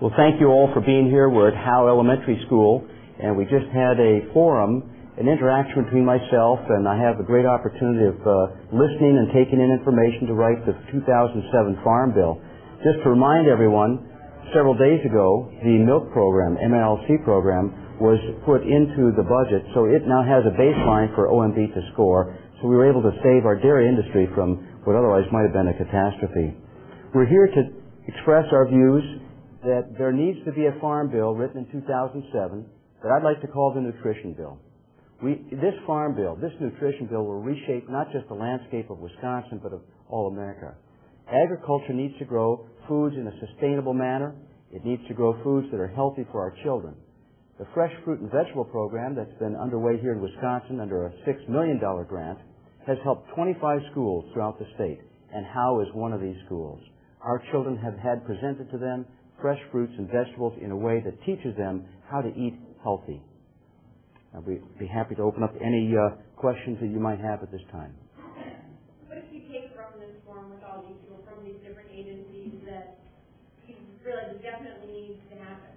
Well, thank you all for being here. We're at Howe Elementary School, and we just had a forum, an interaction between myself, and I have a great opportunity of listening and taking in information to write the 2007 Farm Bill. Just to remind everyone, several days ago, the milk program, MLC program, was put into the budget, so it now has a baseline for OMB to score, so we were able to save our dairy industry from what otherwise might have been a catastrophe. We're here to express our views that there needs to be a farm bill written in 2007 that I'd like to call the nutrition bill. This farm bill, this nutrition bill will reshape not just the landscape of Wisconsin, but of all America. Agriculture needs to grow foods in a sustainable manner. It needs to grow foods that are healthy for our children. The fresh fruit and vegetable program that's been underway here in Wisconsin under a $6 million grant has helped 25 schools throughout the state, and Howe is one of these schools. Our children have had presented to them fresh fruits and vegetables in a way that teaches them how to eat healthy. I'll be happy to open up any questions that you might have at this time. What if you take from this forum with all these people from these different agencies that you realize it definitely needs to happen?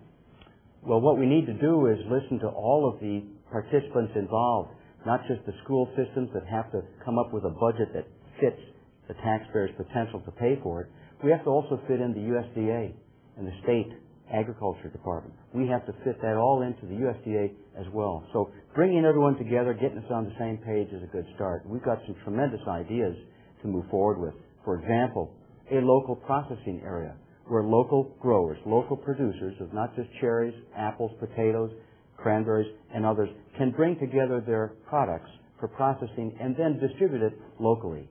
Well, what we need to do is listen to all of the participants involved, not just the school systems that have to come up with a budget that fits the taxpayer's potential to pay for it. We have to also fit in the USDA and the state agriculture department. We have to fit that all into the USDA as well. So bringing everyone together, getting us on the same page is a good start. We've got some tremendous ideas to move forward with. For example, a local processing area where local growers, local producers of not just cherries, apples, potatoes, cranberries, and others can bring together their products for processing and then distribute it locally.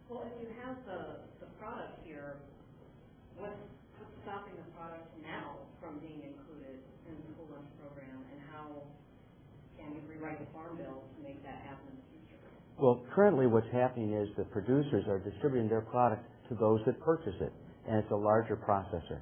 Well, if you have the product here, what's stopping the product now from being included in the school lunch program, and how can we rewrite the Farm Bill to make that happen in the future? Well, currently what's happening is the producers are distributing their product to those that purchase it, and it's a larger processor.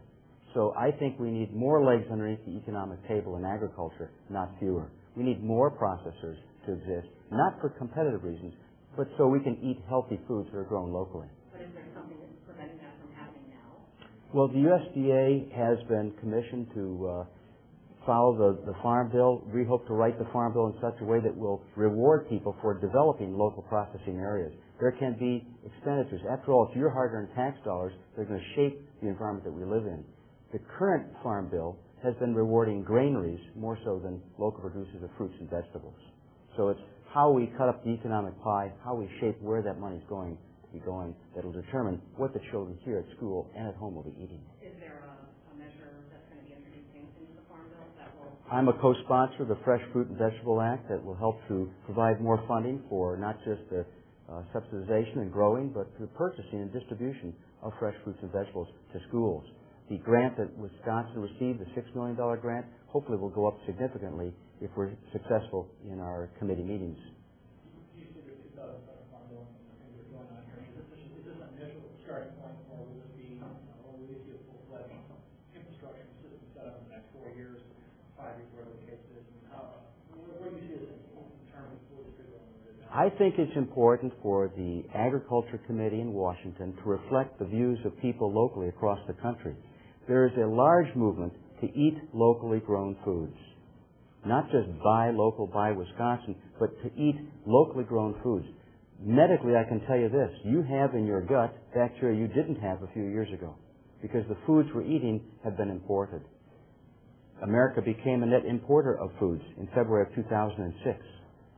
So I think we need more legs underneath the economic table in agriculture, not fewer. We need more processors to exist, not for competitive reasons, but so we can eat healthy foods that are grown locally. But is there something that's preventing that from happening now? Well, the USDA has been commissioned to follow the Farm Bill. We hope to write the Farm Bill in such a way that will reward people for developing local processing areas. There can be expenditures. After all, it's your hard-earned tax dollars that are going to shape the environment that we live in. The current Farm Bill has been rewarding granaries more so than local producers of fruits and vegetables. So it's how we cut up the economic pie, how we shape where that money is going to be going, that will determine what the children here at school and at home will be eating. Is there a measure that's going to be introduced into the Farm Bill that will... I'm a co-sponsor of the Fresh Fruit and Vegetable Act that will help to provide more funding for not just the subsidization and growing, but the purchasing and distribution of fresh fruits and vegetables to schools. The grant that Wisconsin received, the $6 million grant, hopefully will go up significantly if we're successful in our committee meetings. You see the 2007 Farm Bill and things that are going on here. Is this an initial starting point, or will this be, or will we see a full-fledged infrastructure system set up in the next 4 years, 5 years, whatever the case is? What do you see as in terms of what is going on? I think it's important for the Agriculture Committee in Washington to reflect the views of people locally across the country. There is a large movement to eat locally grown foods. Not just buy local, buy Wisconsin, but to eat locally grown foods. Medically, I can tell you this. You have in your gut bacteria you didn't have a few years ago because the foods we're eating have been imported. America became a net importer of foods in February of 2006.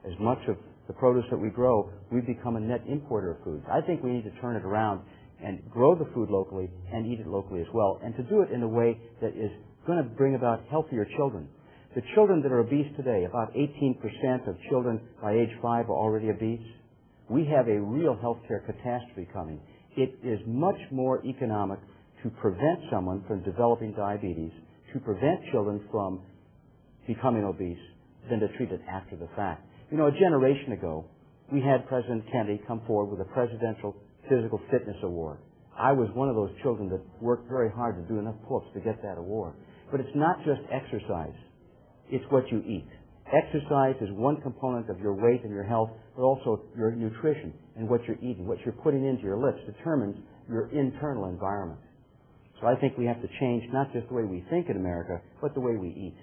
As much of the produce that we grow, we've become a net importer of foods. I think we need to turn it around and grow the food locally and eat it locally as well, and to do it in a way that is going to bring about healthier children. The children that are obese today, about 18% of children by age 5 are already obese. We have a real healthcare catastrophe coming. It is much more economic to prevent someone from developing diabetes, to prevent children from becoming obese, than to treat it after the fact. You know, a generation ago, we had President Kennedy come forward with a Presidential Physical Fitness Award. I was one of those children that worked very hard to do enough pull-ups to get that award. But it's not just exercise. It's what you eat. Exercise is one component of your weight and your health, but also your nutrition and what you're eating, what you're putting into your lips determines your internal environment. So I think we have to change not just the way we think in America, but the way we eat.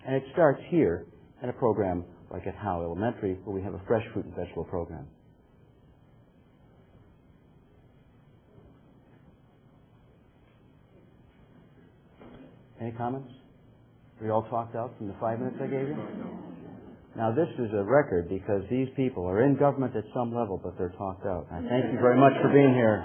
And it starts here in a program like at Howe Elementary, where we have a fresh fruit and vegetable program. Any comments? Are you all talked out from the 5 minutes I gave you? Now this is a record because these people are in government at some level, but they're talked out. I thank you very much for being here.